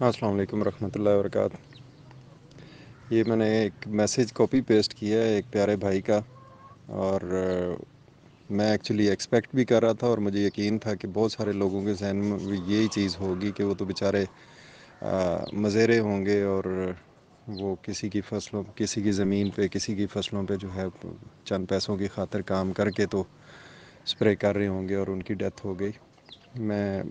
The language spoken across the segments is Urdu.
السلام علیکم ورحمۃ اللہ وبرکاتہ۔ یہ میں نے ایک میسیج کاپی پیسٹ کیا ہے ایک پیارے بھائی کا، اور میں ایکچولی ایکسپیکٹ بھی کر رہا تھا، اور مجھے یقین تھا کہ بہت سارے لوگوں کے ذہن میں بھی یہی چیز ہوگی کہ وہ تو بیچارے مزیرے ہوں گے، اور وہ کسی کی زمین پہ، کسی کی فصلوں پہ جو ہے چند پیسوں کی خاطر کام کر کے تو اسپرے کر رہے ہوں گے، اور ان کی ڈیتھ ہو گئی۔ میں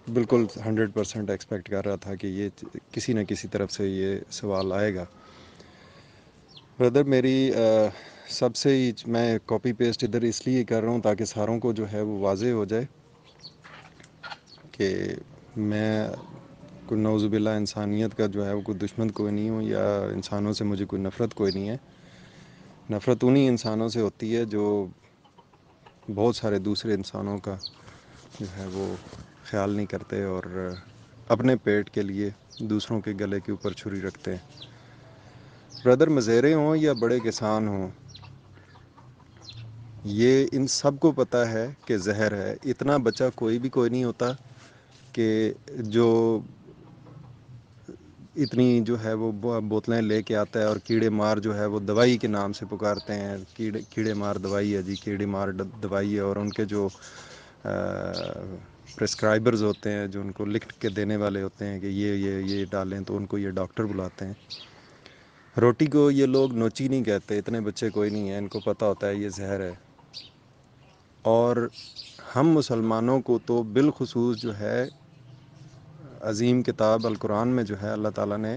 بالکل 100% ایکسپیکٹ کر رہا تھا کہ یہ کسی نہ کسی طرف سے یہ سوال آئے گا۔ بردر، میری سب سے ہی میں کاپی پیسٹ ادھر اس لیے کر رہا ہوں تاکہ ساروں کو جو ہے وہ واضح ہو جائے کہ میں کوئی نعوذ باللہ انسانیت کا جو ہے وہ کوئی دشمن کوئی نہیں ہوں، یا انسانوں سے مجھے کوئی نفرت کوئی نہیں ہے۔ نفرت انہی انسانوں سے ہوتی ہے جو بہت سارے دوسرے انسانوں کا جو ہے وہ خیال نہیں کرتے، اور اپنے پیٹ کے لیے دوسروں کے گلے کے اوپر چھری رکھتے ہیں۔ بردر، مزیرے ہوں یا بڑے کسان ہوں، یہ ان سب کو پتہ ہے کہ زہر ہے۔ اتنا بچہ کوئی نہیں ہوتا کہ جو اتنی جو ہے وہ بوتلیں لے کے آتا ہے، اور کیڑے مار جو ہے وہ دوائی کے نام سے پکارتے ہیں، کیڑے مار دوائی ہے جی، کیڑے مار دوائی ہے، اور ان کے جو پرسکرائبرز ہوتے ہیں، جو ان کو لکھ کے دینے والے ہوتے ہیں کہ یہ ڈالیں، تو ان کو یہ ڈاکٹر بلاتے ہیں۔ روٹی کو یہ لوگ نوچی نہیں کہتے، اتنے بچے کوئی نہیں ہیں، ان کو پتہ ہوتا ہے یہ زہر ہے۔ اور ہم مسلمانوں کو تو بالخصوص جو ہے عظیم کتاب القرآن میں جو ہے اللہ تعالیٰ نے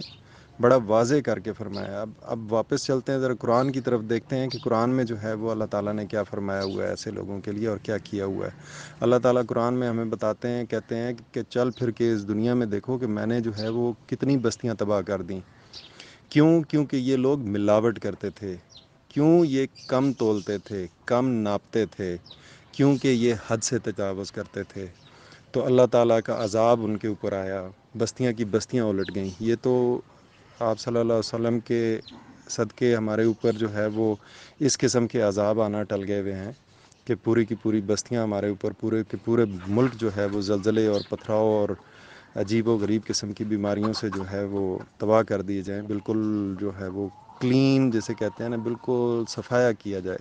بڑا واضح کر کے فرمایا۔ اب واپس چلتے ہیں، ذرا قرآن کی طرف دیکھتے ہیں کہ قرآن میں جو ہے وہ اللہ تعالیٰ نے کیا فرمایا ہوا ہے ایسے لوگوں کے لیے، اور کیا کیا ہوا ہے۔ اللہ تعالیٰ قرآن میں ہمیں بتاتے ہیں، کہتے ہیں کہ چل پھر کے اس دنیا میں دیکھو کہ میں نے جو ہے وہ کتنی بستیاں تباہ کر دیں۔ کیونکہ یہ لوگ ملاوٹ کرتے تھے، یہ کم تولتے تھے، کم ناپتے تھے، کیونکہ یہ حد سے تجاوز کرتے تھے، تو اللہ تعالیٰ کا عذاب ان کے اوپر آیا، بستیاں کی بستیاں الٹ گئیں۔ یہ تو آپ صلی اللہ علیہ وسلم کے صدقے ہمارے اوپر جو ہے وہ اس قسم کے عذاب آنا ٹل گئے ہوئے ہیں کہ پوری کی پوری بستیاں ہمارے اوپر، پورے کے پورے ملک جو ہے وہ زلزلے اور پتھراؤ اور عجیب و غریب قسم کی بیماریوں سے جو ہے وہ تباہ کر دیے جائیں، بالکل جو ہے وہ کلین جسے کہتے ہیں نا، بالکل صفایا کیا جائے۔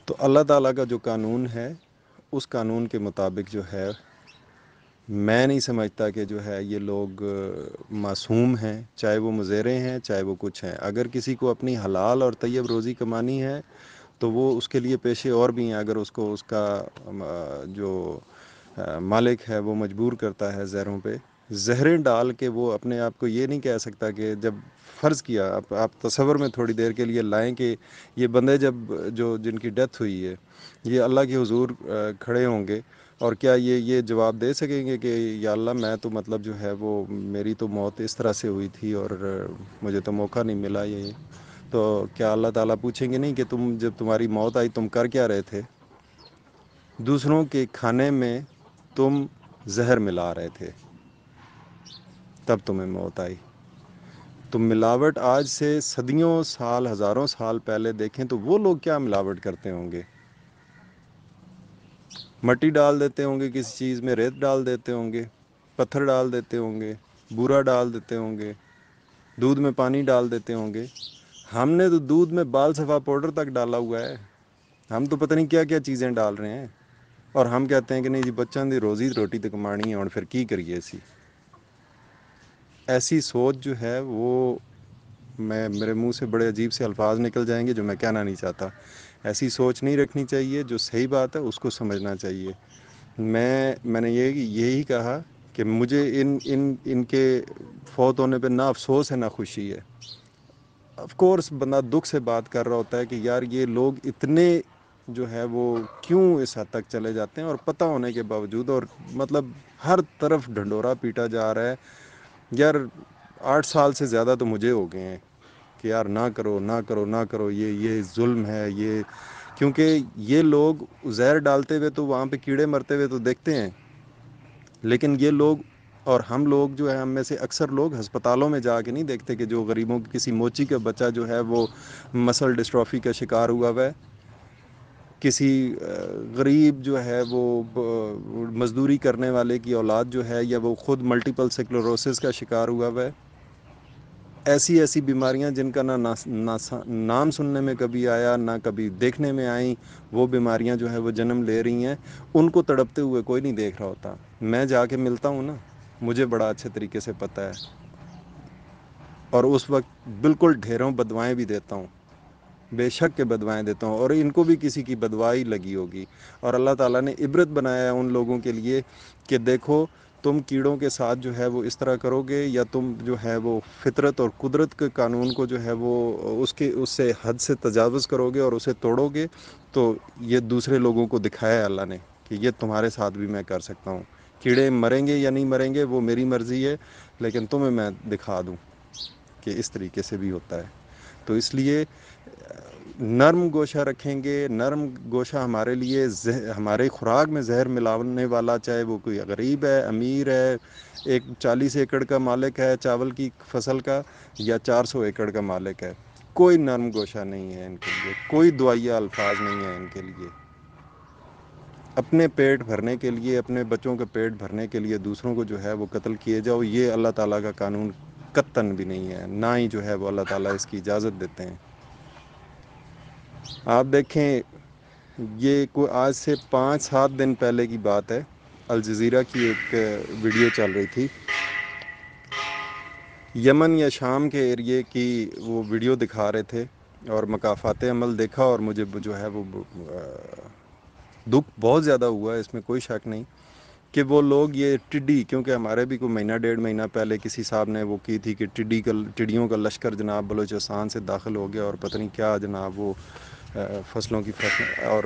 تو اللہ تعالیٰ کا جو قانون ہے اس قانون کے مطابق جو ہے میں نہیں سمجھتا کہ جو ہے یہ لوگ معصوم ہیں، چاہے وہ مزیرے ہیں، چاہے وہ کچھ ہیں۔ اگر کسی کو اپنی حلال اور طیب روزی کمانی ہے تو وہ اس کے لیے پیشے اور بھی ہیں۔ اگر اس کو اس کا جو مالک ہے وہ مجبور کرتا ہے زہروں پہ، زہریں ڈال کے، وہ اپنے آپ کو یہ نہیں کہہ سکتا کہ جب فرض کیا، آپ تصور میں تھوڑی دیر کے لیے لائیں کہ یہ بندے جن کی ڈیتھ ہوئی ہے، یہ اللہ کے حضور کھڑے ہوں گے، اور کیا یہ جواب دے سکیں گے کہ یا اللہ میں تو مطلب جو ہے وہ میری تو موت اس طرح سے ہوئی تھی اور مجھے تو موقع نہیں ملا یہ، تو کیا اللہ تعالیٰ پوچھیں گے نہیں کہ جب تمہاری موت آئی تم کر کیا رہے تھے؟ دوسروں کے کھانے میں تم زہر ملا رہے تھے، تب تمہیں موت آئی۔ تو ملاوٹ آج سے صدیوں سال، ہزاروں سال پہلے دیکھیں تو وہ لوگ کیا ملاوٹ کرتے ہوں گے؟ مٹی ڈال دیتے ہوں گے کسی چیز میں، ریت ڈال دیتے ہوں گے، پتھر ڈال دیتے ہوں گے، بورا ڈال دیتے ہوں گے، دودھ میں پانی ڈال دیتے ہوں گے۔ ہم نے تو دودھ میں بال صفا پاؤڈر تک ڈالا ہوا ہے، ہم تو پتہ نہیں کیا کیا چیزیں ڈال رہے ہیں، اور ہم کہتے ہیں کہ نہیں جی بچوں دی روٹی تو کمانی ہے، اور پھر کی کریے ایسی سوچ جو ہے وہ میرے منہ سے بڑے عجیب سے الفاظ نکل جائیں گے جو میں کہنا نہیں چاہتا۔ ایسی سوچ نہیں رکھنی چاہیے، جو صحیح بات ہے اس کو سمجھنا چاہیے۔ میں نے یہی کہا کہ مجھے ان کے فوت ہونے پہ نہ افسوس ہے نہ خوشی ہے۔ آف کورس بندہ دکھ سے بات کر رہا ہوتا ہے کہ یار یہ لوگ اتنے جو ہے وہ کیوں اس حد تک چلے جاتے ہیں، اور پتہ ہونے کے باوجود، اور مطلب ہر طرف ڈھنڈورا پیٹا جا رہا ہے۔ یار 8 سال سے زیادہ تو مجھے ہو گئے ہیں کہ یار نہ کرو نہ کرو نہ کرو، یہ ظلم ہے، یہ کیونکہ یہ لوگ زہر ڈالتے ہوئے تو وہاں پہ کیڑے مرتے ہوئے تو دیکھتے ہیں، لیکن یہ لوگ اور ہم لوگ جو ہے، ہم میں سے اکثر لوگ ہسپتالوں میں جا کے نہیں دیکھتے کہ جو غریبوں کی کسی موچی کا بچہ جو ہے وہ مسل ڈسٹرافی کا شکار ہوا ہے، کسی غریب جو ہے وہ مزدوری کرنے والے کی اولاد جو ہے، یا وہ خود ملٹیپل سکلروسس کا شکار ہوا ہوا ہے، ایسی ایسی بیماریاں جن کا نہ نام سننے میں کبھی آیا، نہ کبھی دیکھنے میں آئیں، وہ بیماریاں جو ہے وہ جنم لے رہی ہیں، ان کو تڑپتے ہوئے کوئی نہیں دیکھ رہا ہوتا. میں جا کے ملتا ہوں نا، مجھے بڑا اچھے طریقے سے پتہ ہے، اور اس وقت بالکل ڈھیروں بدوائیں بھی دیتا ہوں، بے شک کے بدوائیں دیتا ہوں، اور ان کو بھی کسی کی بدوائی لگی ہوگی. اور اللہ تعالیٰ نے عبرت بنایا ہے ان لوگوں کے لیے کہ دیکھو تم کیڑوں کے ساتھ جو ہے وہ اس طرح کرو گے، یا تم جو ہے وہ فطرت اور قدرت کے قانون کو جو ہے وہ اس سے حد سے تجاوز کرو گے اور اسے توڑو گے، تو یہ دوسرے لوگوں کو دکھایا ہے اللہ نے کہ یہ تمہارے ساتھ بھی میں کر سکتا ہوں. کیڑے مریں گے یا نہیں مریں گے وہ میری مرضی ہے، لیکن تمہیں میں دکھا دوں کہ اس طریقے سے بھی ہوتا ہے. تو اس لیے نرم گوشہ رکھیں گے. نرم گوشہ ہمارے لیے ہمارے خوراک میں زہر ملانے والا، چاہے وہ کوئی غریب ہے، امیر ہے، 40 ایکڑ کا مالک ہے چاول کی فصل کا، یا 400 ایکڑ کا مالک ہے، کوئی نرم گوشہ نہیں ہے ان کے لیے، کوئی دعائیہ الفاظ نہیں ہے ان کے لیے. اپنے پیٹ بھرنے کے لیے، اپنے بچوں کے پیٹ بھرنے کے لیے دوسروں کو جو ہے وہ قتل کیے جاؤ، یہ اللہ تعالیٰ کا قانون قطعاً بھی نہیں ہے، نہ ہی جو ہے وہ اللہ تعالیٰ اس کی اجازت دیتے ہیں. آپ دیکھیں، یہ کوئی آج سے 5-7 دن پہلے کی بات ہے، الجزیرہ کی ایک ویڈیو چل رہی تھی، یمن یا شام کے ایریے کی وہ ویڈیو دکھا رہے تھے، اور مکافات عمل دیکھا، اور مجھے جو ہے وہ دکھ بہت زیادہ ہوا ہے، اس میں کوئی شک نہیں کہ وہ لوگ یہ ٹڈی، کیونکہ ہمارے بھی کوئی مہینہ 1.5 مہینہ پہلے کسی صاحب نے وہ کی تھی کہ ٹڈیوں کا لشکر جناب بلوچستان سے داخل ہو گیا، اور پتہ نہیں کیا جناب وہ فصلوں کی اور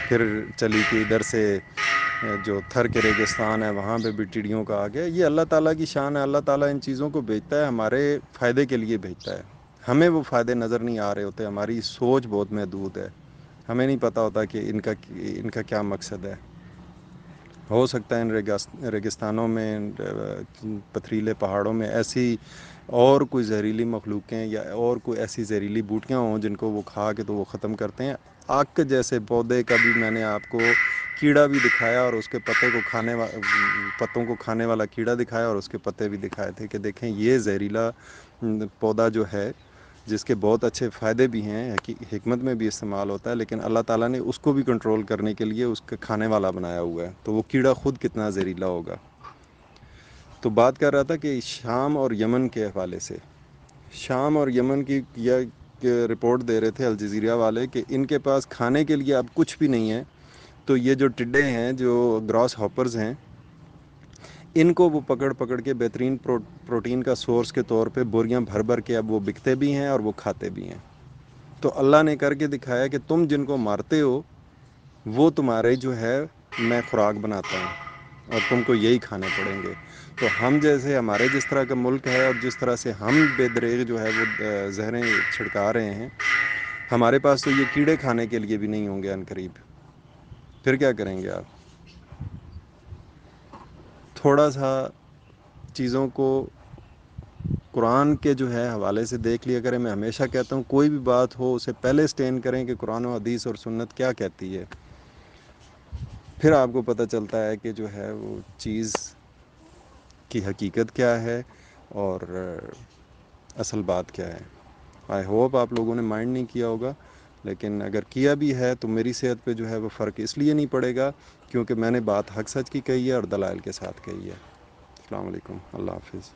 پھر چلی کہ ادھر سے جو تھر کے ریگستان ہے وہاں پہ بھی ٹڈیوں کا آ گیا. یہ اللہ تعالیٰ کی شان ہے، اللہ تعالیٰ ان چیزوں کو بھیجتا ہے، ہمارے فائدے کے لیے بھیجتا ہے. ہمیں وہ فائدے نظر نہیں آ رہے ہوتے، ہماری سوچ بہت محدود ہے، ہمیں نہیں پتہ ہوتا کہ ان کا کیا مقصد ہے. ہو سکتا ہے ان ریگستانوں میں، پتھریلے پہاڑوں میں ایسی اور کوئی زہریلی مخلوقیں یا اور کوئی ایسی زہریلی بوٹیاں ہوں جن کو وہ کھا کے تو وہ ختم کرتے ہیں. آک جیسے پودے کا بھی میں نے آپ کو کیڑا بھی دکھایا، اور اس کے پتوں کو کھانے والا کیڑا دکھایا، اور اس کے پتے بھی دکھائے تھے کہ دیکھیں یہ زہریلا پودا جو ہے، جس کے بہت اچھے فائدے بھی ہیں، حکمت میں بھی استعمال ہوتا ہے، لیکن اللہ تعالیٰ نے اس کو بھی کنٹرول کرنے کے لیے اس کے کھانے والا بنایا ہوا ہے، تو وہ کیڑا خود کتنا زہریلا ہوگا. تو بات کر رہا تھا کہ شام اور یمن کے حوالے سے، شام اور یمن کی رپورٹ دے رہے تھے الجزیرہ والے کہ ان کے پاس کھانے کے لیے اب کچھ بھی نہیں ہے. تو یہ جو ٹڈے ہیں، جو گراس ہاپرز ہیں، ان کو وہ پکڑ کے بہترین پروٹین کا سورس کے طور پہ بوریاں بھر کے اب وہ بکتے بھی ہیں اور وہ کھاتے بھی ہیں. تو اللہ نے کر کے دکھایا کہ تم جن کو مارتے ہو وہ تمہارے جو ہے میں خوراک بناتا ہوں، اور تم کو یہی کھانے پڑیں گے. تو ہم جیسے ہمارے جس طرح کا ملک ہے، اور جس طرح سے ہم بے دریغ جو ہے وہ زہریں چھڑکا رہے ہیں، ہمارے پاس تو یہ کیڑے کھانے کے لیے بھی نہیں ہوں گے ان قریب. پھر کیا کریں گے آپ؟ تھوڑا سا چیزوں کو قرآن کے جو ہے حوالے سے دیکھ لیا کریں. میں ہمیشہ کہتا ہوں کوئی بھی بات ہو اسے پہلے اسٹینڈ کریں کہ قرآن و حدیث اور سنت کیا کہتی ہے، پھر آپ کو پتہ چلتا ہے کہ جو ہے وہ چیز کی حقیقت کیا ہے اور اصل بات کیا ہے. آئی ہوپ آپ لوگوں نے مائنڈ نہیں کیا ہوگا، لیکن اگر کیا بھی ہے تو میری صحت پہ جو ہے وہ فرق اس لیے نہیں پڑے گا کیونکہ میں نے بات حق سچ کی کہی ہے اور دلائل کے ساتھ کہی ہے. السلام علیکم، اللہ حافظ.